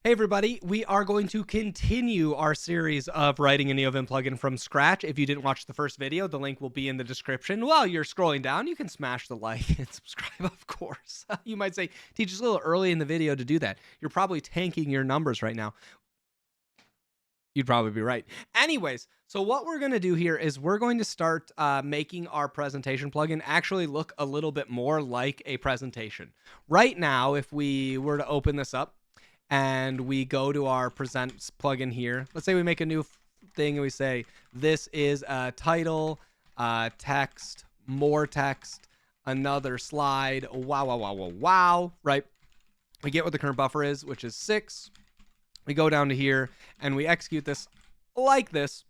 Hey everybody, we are going to continue our series of writing a NeoVim plugin from scratch. If you didn't watch the first video, the link will be in the description. While you're scrolling down, you can smash the like and subscribe, of course. You might say, Teach, it's a little early in the video to do that. You're probably tanking your numbers right now. You'd probably be right. Anyways, so what we're going to do here is we're going to start making our presentation plugin actually look a little bit more like a presentation. Right now, if we were to open this up, and we go to our presents plugin here. Let's say we make a new thing and we say, this is a title, text, more text, another slide, wow, right? We get what the current buffer is, which is 6. We go down to here and we execute this like this.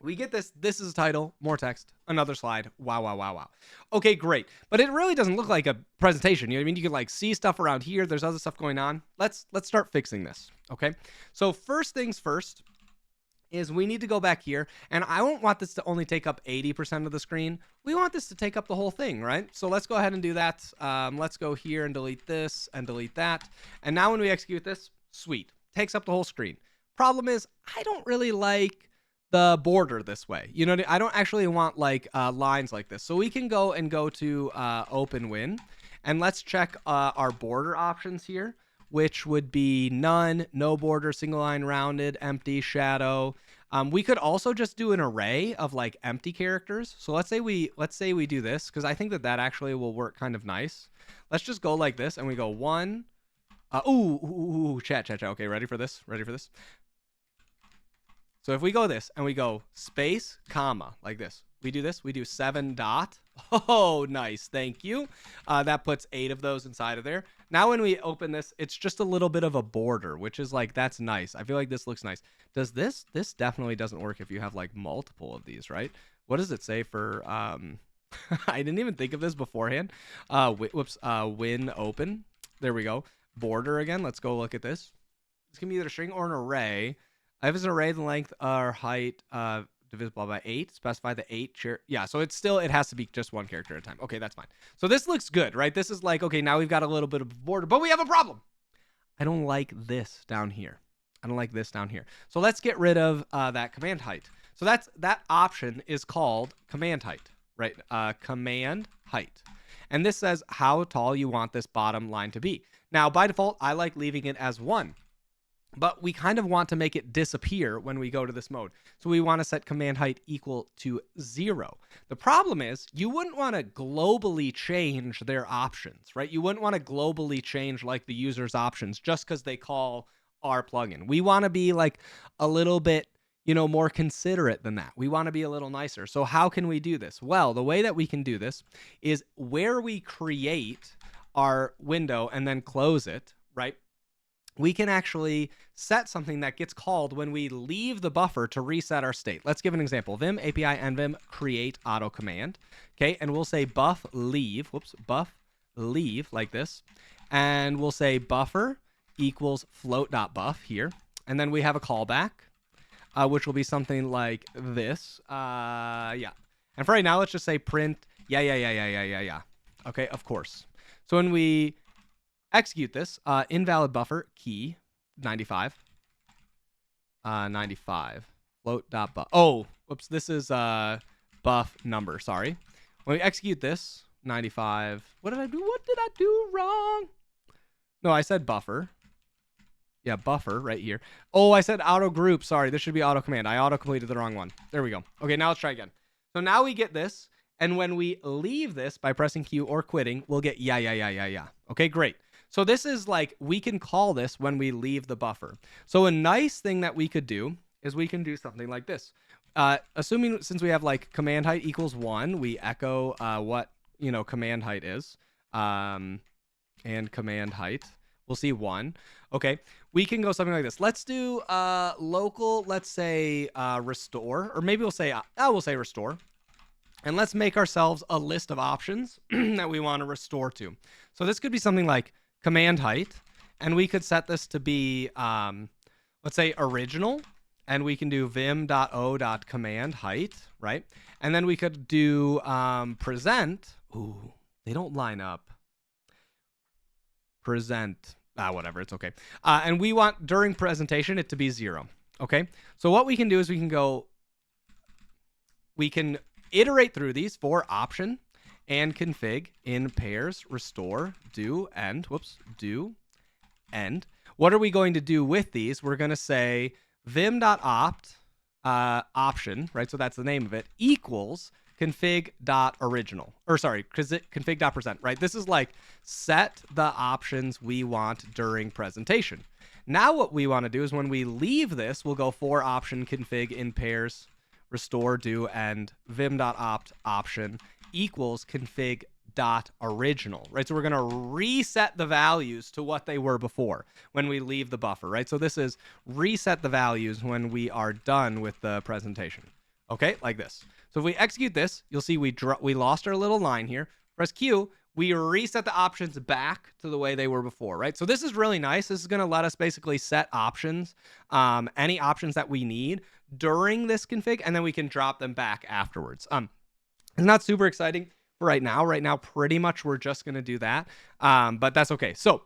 We get this. This is a title, more text, another slide. Wow. Okay, great. But it really doesn't look like a presentation. You know what I mean? You can like see stuff around here. There's other stuff going on. Let's start fixing this. Okay. So first things first is we need to go back here, and I don't want this to only take up 80% of the screen. We want this to take up the whole thing, right? So let's go ahead and do that. Let's go here and delete this and delete that. And now when we execute this, sweet, takes up the whole screen. Problem is, I don't really like the border this way. You know, I don't actually want like lines like this. So we can go to OpenWin, and let's check our border options here, which would be none, no border, single line, rounded, empty, shadow. We could also just do an array of like empty characters. So let's say we do this, because I think that actually will work kind of nice. Let's just go like this, and we go 1. Chat. Okay, ready for this? So if we go this and we go space, comma, like this, we do this, we do 7 dot. Oh, nice. Thank you. That puts 8 of those inside of there. Now when we open this, it's just a little bit of a border, which is like, that's nice. I feel like this looks nice. Does this definitely doesn't work if you have like multiple of these, right? What does it say for, I didn't even think of this beforehand. Win open. There we go. Border again. Let's go look at this. This can be either a string or an array. If it's an array, the length or height divisible by 8. Specify the 8. Yeah, so it has to be just one character at a time. Okay, that's fine. So this looks good, right? This is like, okay, now we've got a little bit of border, but we have a problem. I don't like this down here. So let's get rid of that command height. So that option is called command height, right? Command height. And this says how tall you want this bottom line to be. Now, by default, I like leaving it as 1. But we kind of want to make it disappear when we go to this mode. So we want to set command height equal to 0. The problem is you wouldn't want to globally change their options, right? You wouldn't want to globally change like the user's options just because they call our plugin. We want to be like a little bit, more considerate than that. We want to be a little nicer. So how can we do this? Well, the way that we can do this is where we create our window and then close it, right? We can actually set something that gets called when we leave the buffer to reset our state. Let's give an example. Vim API nvim create auto command. Okay, and we'll say buff leave like this. And we'll say buffer equals float.buff here. And then we have a callback, which will be something like this. Yeah. And for right now, let's just say print, yeah. Okay, of course. So when we execute this, invalid buffer key 95 float.buff. Oh, whoops, this is buff number, sorry. When we execute this 95, what did I do wrong? No, I said buffer. Yeah, buffer right here. Oh, I said auto group. Sorry, this should be auto command. I auto completed the wrong one. There we go. Okay, now let's try again. So now we get this, and when we leave this by pressing Q or quitting, we'll get yeah. Okay, great. So this is like, we can call this when we leave the buffer. So a nice thing that we could do is we can do something like this. Assuming since we have like command height equals 1, we echo what, command height is. And command height, we'll see 1. Okay, we can go something like this. Let's do local, let's say restore, or maybe we'll say restore. And let's make ourselves a list of options that we want to restore to. So this could be something like command height, and we could set this to be, let's say original, and we can do vim.o.command height, right? And then we could do present. Ooh, they don't line up. Present. Whatever, it's okay. And we want during presentation it to be 0. Okay, so what we can do is we can iterate through these for option and config in pairs, restore, do, end. Whoops, do, end. What are we going to do with these? We're going to say vim.opt option, right? So that's the name of it, equals config.original, or sorry, config.present, right? This is like set the options we want during presentation. Now what we want to do is when we leave this, we'll go for option config in pairs, restore, do, end, vim.opt option equals config.original, right? So we're going to reset the values to what they were before when we leave the buffer, right? So this is reset the values when we are done with the presentation. Okay, like this. So if we execute this, you'll see we lost our little line here. Press Q, we reset the options back to the way they were before, right? So this is really nice. This is going to let us basically set options, any options that we need during this config, and then we can drop them back afterwards. It's not super exciting for right now. Right now, pretty much we're just going to do that, but that's okay. So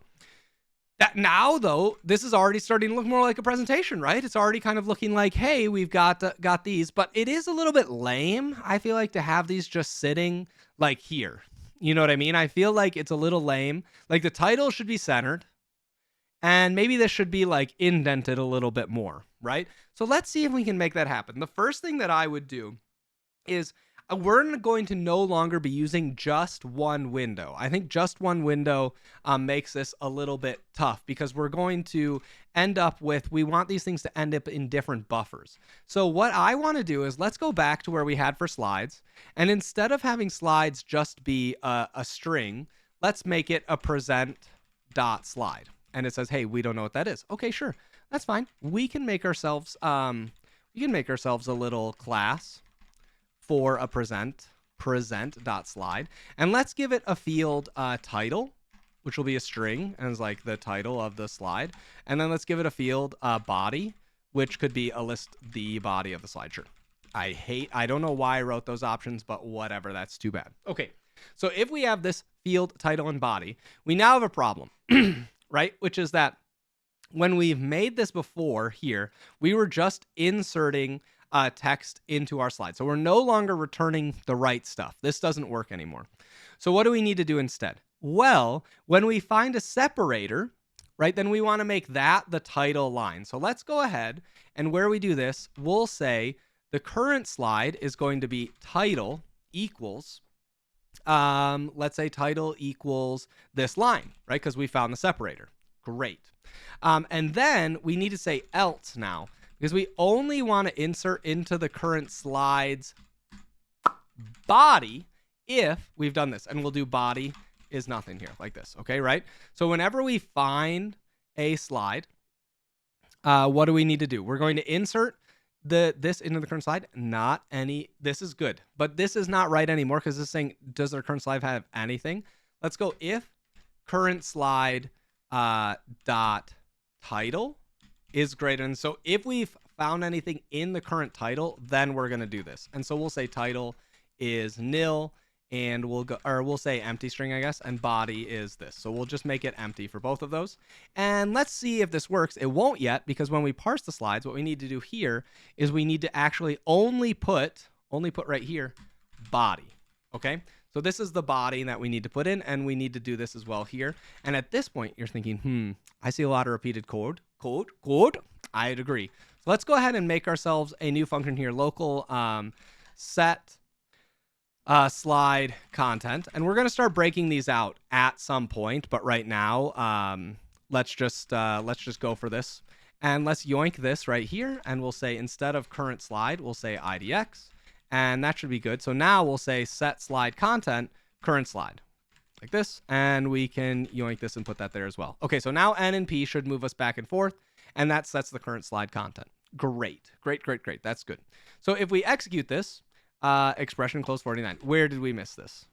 that now, though, this is already starting to look more like a presentation, right? It's already kind of looking like, hey, we've got these, but it is a little bit lame, I feel like, to have these just sitting like here. You know what I mean? I feel like it's a little lame. Like the title should be centered, and maybe this should be like indented a little bit more, right? So let's see if we can make that happen. The first thing that I would do is we're going to no longer be using just one window. I think just one window makes this a little bit tough because we're going to end up with, we want these things to end up in different buffers. So what I want to do is let's go back to where we had for slides. And instead of having slides just be a string, let's make it a present.slide. And it says, hey, we don't know what that is. Okay, sure. That's fine. We can make ourselves a little class for a present.slide, and let's give it a field title, which will be a string as like the title of the slide, and then let's give it a field body, which could be the body of the slide. Sure. I don't know why I wrote those options, but whatever, that's too bad. Okay, so if we have this field title and body, we now have a problem, right? Which is that when we've made this before here, we were just inserting text into our slide. So we're no longer returning the right stuff. This doesn't work anymore. So what do we need to do instead? Well, when we find a separator, right, then we want to make that the title line. So let's go ahead, and where we do this, we'll say the current slide is going to be title equals, let's say title equals this line, right? Because we found the separator. Great. And then we need to say else now, because we only want to insert into the current slide's body if we've done this. And we'll do body is nothing here, like this, okay, right? So whenever we find a slide, what do we need to do? We're going to insert this into the current slide. This is good, but this is not right anymore because this is saying, does our current slide have anything? Let's go if current slide dot title is greater. And so if we've found anything in the current title, then we're going to do this. And so we'll say title is nil, and we'll say empty string, I guess, and body is this. So we'll just make it empty for both of those. And let's see if this works. It won't yet, because when we parse the slides, what we need to do here is we need to actually only put right here body. Okay? So this is the body that we need to put in, and we need to do this as well here. And at this point, you're thinking, I see a lot of repeated code. I'd agree. So let's go ahead and make ourselves a new function here, local set slide content. And we're going to start breaking these out at some point. But right now, let's just go for this. And let's yoink this right here. And we'll say instead of current slide, we'll say IDX. And that should be good. So now we'll say set slide content current slide, like this, and we can yoink this and put that there as well. Okay, so now N and P should move us back and forth, and that sets the current slide content. Great. That's good. So if we execute this, expression close 49, where did we miss this?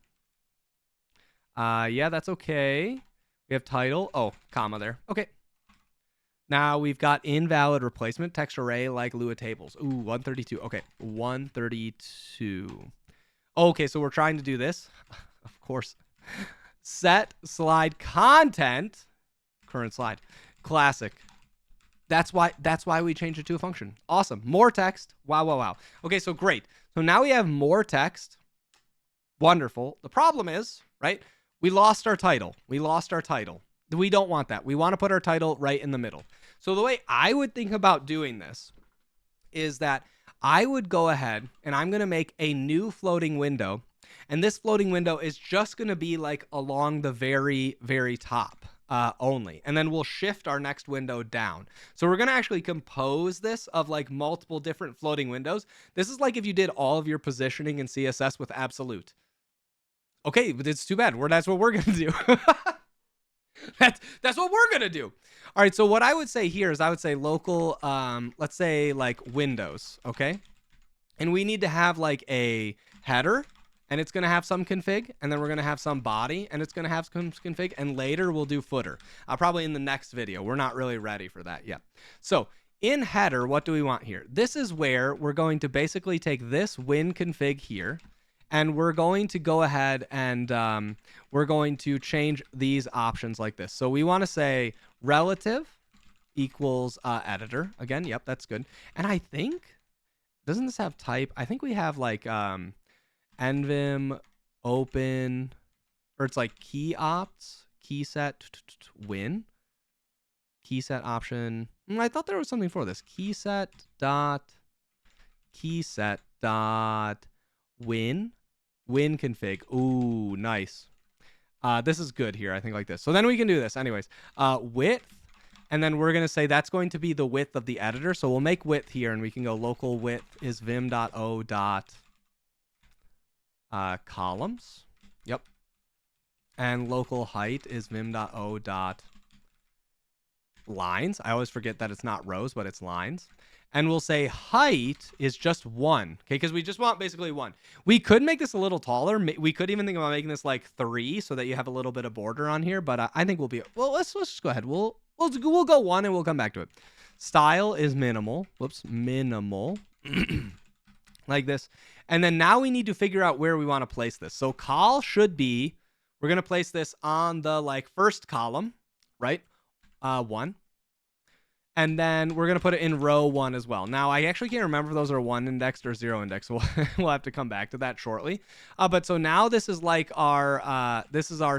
Yeah, that's okay. We have title. Oh, comma there. Okay. Now we've got invalid replacement text array like Lua tables. Ooh, 132. Okay, 132. Okay, so we're trying to do this. Of course. Set slide content current slide. Classic. That's why we changed it to a function. Awesome. More text. Wow, wow, wow. Okay, so great. So now we have more text. Wonderful. The problem is, right, we lost our title. We don't want that. We want to put our title right in the middle. So the way I would think about doing this is that I would go ahead and I'm going to make a new floating window. And this floating window is just going to be like along the very, very top only. And then we'll shift our next window down. So we're going to actually compose this of like multiple different floating windows. This is like if you did all of your positioning in CSS with absolute. Okay, but it's too bad. That's what we're going to do. That's what we're gonna do. All right, so what I would say here is I would say local, let's say like Windows, okay? And we need to have like a header, and it's gonna have some config, and then we're gonna have some body, and it's gonna have some config, and later we'll do footer. Probably in the next video. We're not really ready for that yet. So in header, what do we want here? This is where we're going to basically take this win config here, and we're going to go ahead and we're going to change these options like this. So we want to say relative equals editor. Again, yep, that's good. And I think, doesn't this have type? I think we have like nvim open, or it's like key opts, key set win, key set option. I thought there was something for this. Key set dot win config. Ooh, nice. This is good here, I think, like this. So then we can do this anyways. Width, and then we're going to say that's going to be the width of the editor. So we'll make width here, and we can go local width is vim.o dot columns. Yep. And local height is vim.o dot lines. I always forget that it's not rows, but it's lines. And we'll say height is just 1, okay? Because we just want basically 1. We could make this a little taller. We could even think about making this like 3 so that you have a little bit of border on here. But I think we'll be, well, let's just go ahead. We'll go 1 and we'll come back to it. Style is minimal. Whoops, minimal. Like this. And then now we need to figure out where we want to place this. So col should be, we're going to place this on the like first column, right? 1. And then we're going to put it in row 1 as well. Now, I actually can't remember if those are 1 indexed or 0 indexed. So we'll have to come back to that shortly. But so now this is like our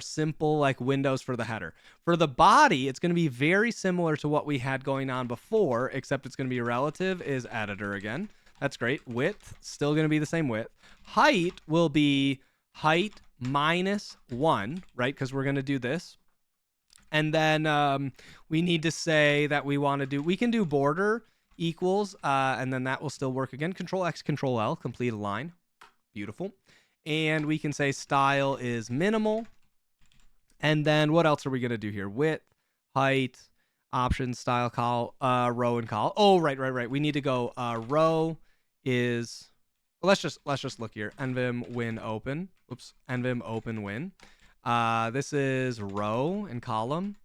simple like windows for the header. For the body, it's going to be very similar to what we had going on before, except it's going to be relative is editor again. That's great. Width, still going to be the same width. Height will be height minus 1, right? Because we're going to do this. And then we need to say that we can do border equals, and then that will still work again. Control X, Control L, complete a line. Beautiful. And we can say style is minimal. And then what else are we going to do here? Width, height, options, style, col, row, and col. Oh, right. We need to go row is, well, let's just look here. Nvim win open. Oops, nvim open win. This is row and column.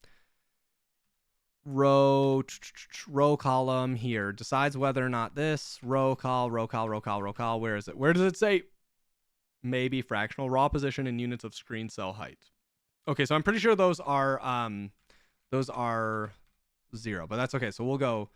Row column here decides whether or not this row col. Where is it? Where does it say? Maybe fractional raw position in units of screen cell height. Okay, so I'm pretty sure those are 0, but that's okay. So we'll go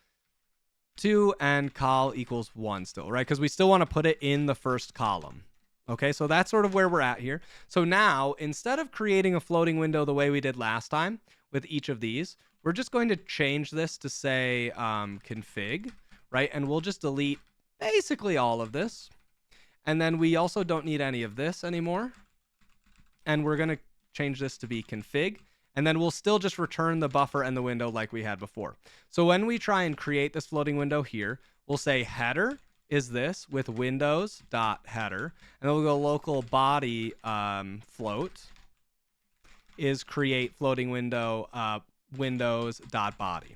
2 and col equals 1 still, right? Because we still want to put it in the first column. Okay, so that's sort of where we're at here. So now, instead of creating a floating window the way we did last time with each of these, we're just going to change this to say config, right? And we'll just delete basically all of this. And then we also don't need any of this anymore. And we're going to change this to be config. And then we'll still just return the buffer and the window like we had before. So when we try and create this floating window here, we'll say header is this with windows.header, and then we'll go local body float is create floating window windows.body.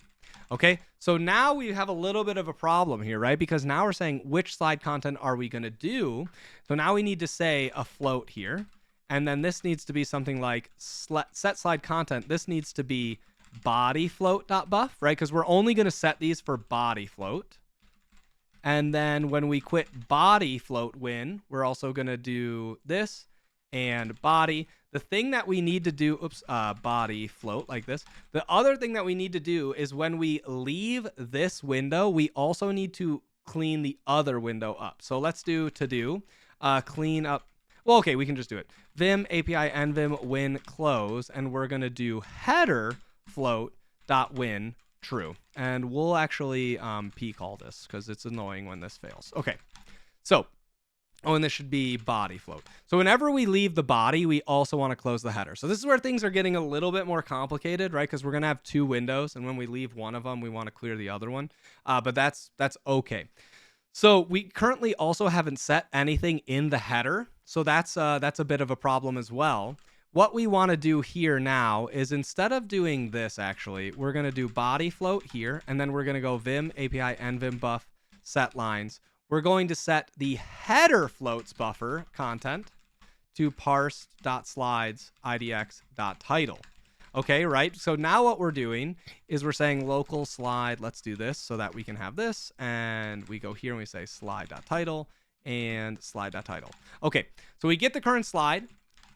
Okay, so now we have a little bit of a problem here, right? Because now we're saying which slide content are we going to do? So now we need to say a float here, and then this needs to be something like set slide content. This needs to be body float.buff, right? Because we're only going to set these for body float. And then when we quit body float win, we're also going to do this and body. The thing that we need to do, body float like this. The other thing that we need to do is when we leave this window, we also need to clean the other window up. So let's do clean up. Well, okay, we can just do it. Vim API nvim win close, and we're gonna do header float dot win true, and we'll actually p call this because it's annoying when this fails. Okay, so and this should be body float. So whenever we leave the body, we also want to close the header. So this is where things are getting a little bit more complicated, right? Because we're gonna have two windows, and when we leave one of them, we want to clear the other one. But that's okay. So we currently also haven't set anything in the header, so that's a bit of a problem as well. What we want to do here now is instead of doing this, actually, we're going to do body float here, and then we're going to go vim API nvim buff set lines. We're going to set the header floats buffer content to parse.slides idx.title. Okay, right? So now what we're doing is we're saying local slide. Let's do this so that we can have this. And we go here and we say slide.title and slide.title. Okay, so we get the current slide.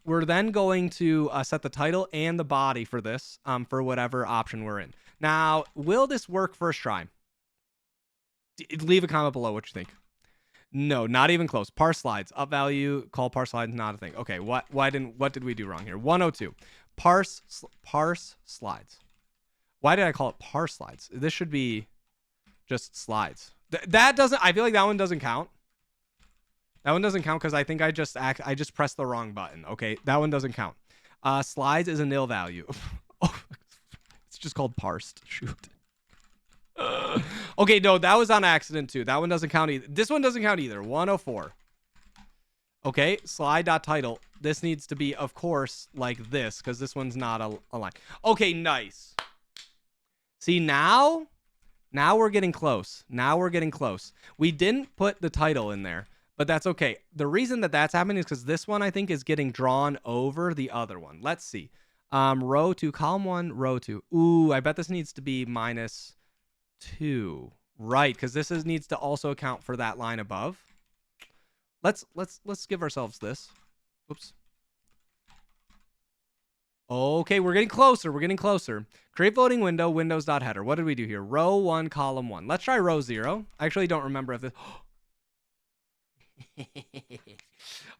We're then going to set the title and the body for this for whatever option we're in. Now, will this work first try? Leave a comment below what you think. No, not even close. Parse slides, up value, call parse slides, not a thing. Okay, what did we do wrong here? 102. Parse slides. Why did I call it parse slides? This should be just slides. That doesn't, I feel like that one doesn't count. That one doesn't count because I think I just pressed the wrong button. Okay, that one doesn't count. Slides is a nil value. Oh, it's just called parsed. Shoot. Okay, no, that was on accident too. That one doesn't count either. This one doesn't count either. 104. Okay, slide.title. This needs to be, of course, like this, because this one's not a line. Okay, nice. See, now we're getting close. Now we're getting close. We didn't put the title in there, but that's okay. The reason that that's happening is because this one, I think, is getting drawn over the other one. Let's see. Row 2, column 1, row 2. Ooh, I bet this needs to be -2. Right, because this needs to also account for that line above. Let's give ourselves this. Oops. Okay, we're getting closer. We're getting closer. Create voting window, windows.header. What did we do here? Row 1, column 1. Let's try row 0. I actually don't remember if this.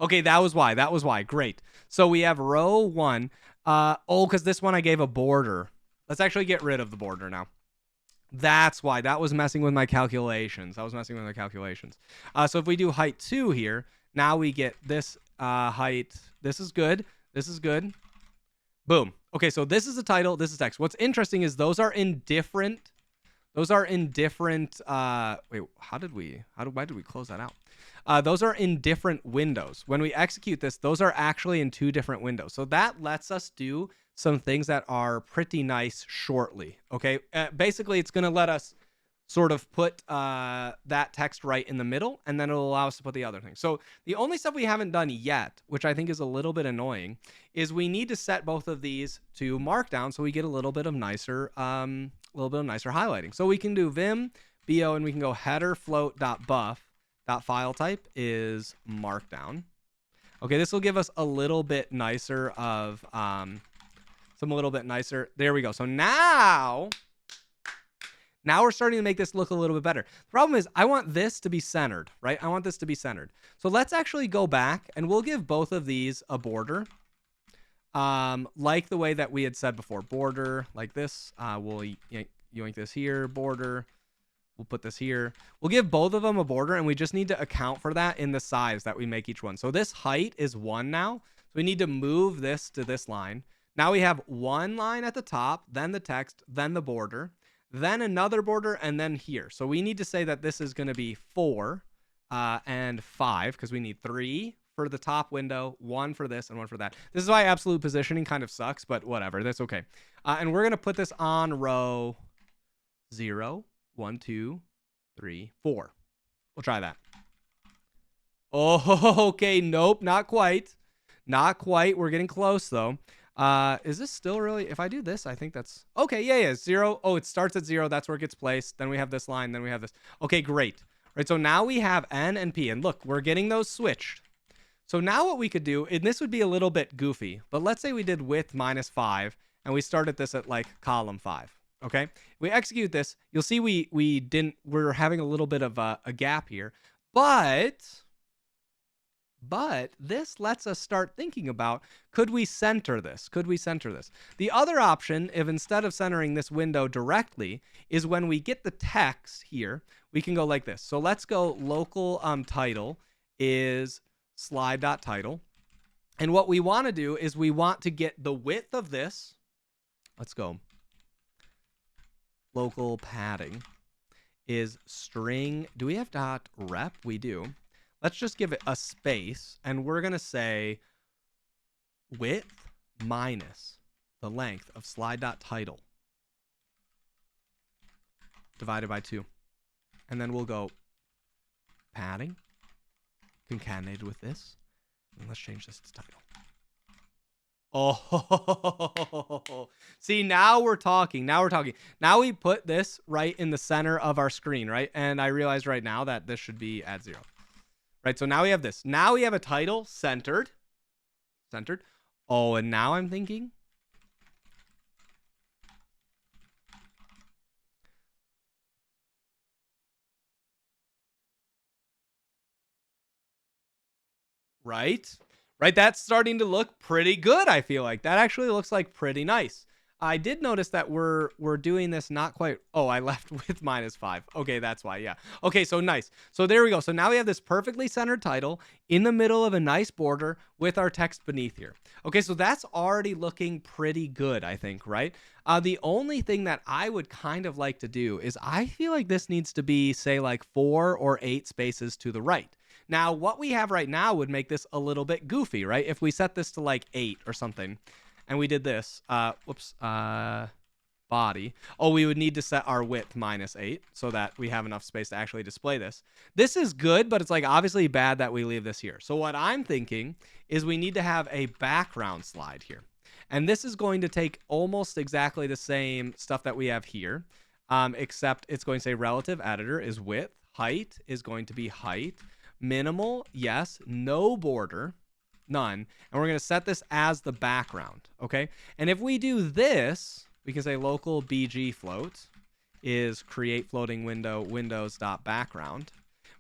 Okay, that was why. That was why. Great. So we have row 1. Because this one I gave a border. Let's actually get rid of the border now. That's why. That was messing with my calculations. So if we do height 2 here, now we get this height. This is good. This is good. Boom. Okay, so this is the title. This is text. What's interesting is those are in different. Wait, why did we close that out? Those are in different windows. When we execute this, those are actually in 2 different windows. So that lets us do some things that are pretty nice shortly. Okay, basically it's going to let us sort of put that text right in the middle, and then it'll allow us to put the other thing. So the only stuff we haven't done yet, which I think is a little bit annoying, is we need to set both of these to markdown so we get a little bit of nicer highlighting. So we can do vim bo, and we can go header float dot buff dot file type is markdown. Okay, this will give us a little bit nicer of There we go. So now we're starting to make this look a little bit better. The problem is I want this to be centered, right? I want this to be centered. So let's actually go back and we'll give both of these a border. Like the way that we had said before, border like this. We'll yoink this here, border. We'll put this here. We'll give both of them a border, and we just need to account for that in the size that we make each one. So this height is 1 now. So we need to move this to this line. Now we have 1 line at the top, then the text, then the border, then another border, and then here. So we need to say that this is going to be 4 and 5 because we need 3 for the top window, 1 for this, and 1 for that. This is why absolute positioning kind of sucks, but whatever. That's okay. And we're going to put this on row 0, 1, 2, 3, 4. We'll try that. Oh, okay. Nope, not quite. Not quite. We're getting close, though. Is this still really, if I do this, I think that's okay. Yeah, 0. Oh, it starts at 0. That's where it gets placed. Then we have this line. Then we have this. Okay, great. Right. So now we have N and P, and look, we're getting those switched. So now what we could do, and this would be a little bit goofy, but let's say we did width -5 and we started this at like column 5. Okay. We execute this. You'll see we're having a little bit of a gap here, but this lets us start thinking about, could we center this? Could we center this? The other option, if instead of centering this window directly, is when we get the text here, we can go like this. So let's go local title is slide.title. And what we want to do is we want to get the width of this. Let's go. Local padding is string. Do we have dot rep? We do. Let's just give it a space, and we're going to say width minus the length of slide.title divided by 2. And then we'll go padding concatenated with this. And let's change this to title. Oh, see, now we're talking. Now we put this right in the center of our screen, right? And I realize right now that this should be at 0. Right, so now we have this. Now we have a title centered. Oh, and now I'm thinking. Right, that's starting to look pretty good. I feel like that actually looks like pretty nice. I did notice that we're doing this not quite. Oh, I left with -5. Okay, that's why. Yeah. Okay, so nice. So there we go. So now we have this perfectly centered title in the middle of a nice border with our text beneath here. Okay, so that's already looking pretty good, I think, right? The only thing that I would kind of like to do is I feel like this needs to be, say, like 4 or 8 spaces to the right. Now, what we have right now would make this a little bit goofy, right? If we set this to like 8 or something, and we did this, body. Oh, we would need to set our width -8 so that we have enough space to actually display this. This is good, but it's like obviously bad that we leave this here. So what I'm thinking is we need to have a background slide here. And this is going to take almost exactly the same stuff that we have here, except it's going to say relative editor is width, height is going to be height, minimal, yes, no border, none, and we're going to set this as the background. Okay, and if we do this, we can say local bg float is create floating window windows.background.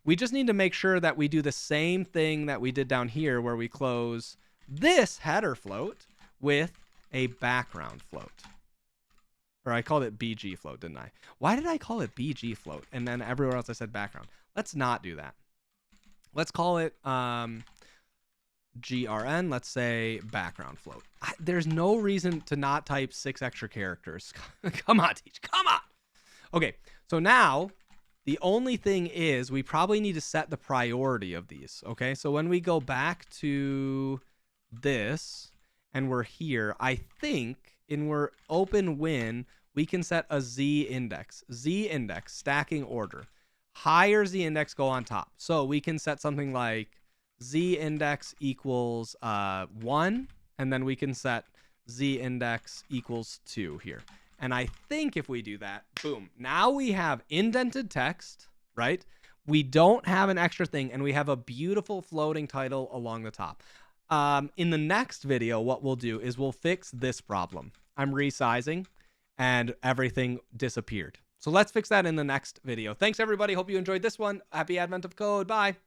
We just need to make sure that we do the same thing that we did down here, where we close this header float with a background float. Or I called it bg float, didn't I? Why did I call it bg float and then everywhere else I said background? Let's not do that. Let's call it grn. Let's say background float. There's no reason to not type 6 extra characters. Come on, Teach. Come on. Okay, so now the only thing is we probably need to set the priority of these. Okay, so when we go back to this and we're here, I think in we're open win, we can set a z index stacking order. Higher z index go on top. So we can set something like z index equals 1, and then we can set z index equals 2 here. And I think if we do that, boom, now we have indented text, right? We don't have an extra thing, and we have a beautiful floating title along the top. In the next video, what we'll do is we'll fix this problem. I'm resizing, and everything disappeared. So let's fix that in the next video. Thanks, everybody. Hope you enjoyed this one. Happy Advent of Code. Bye.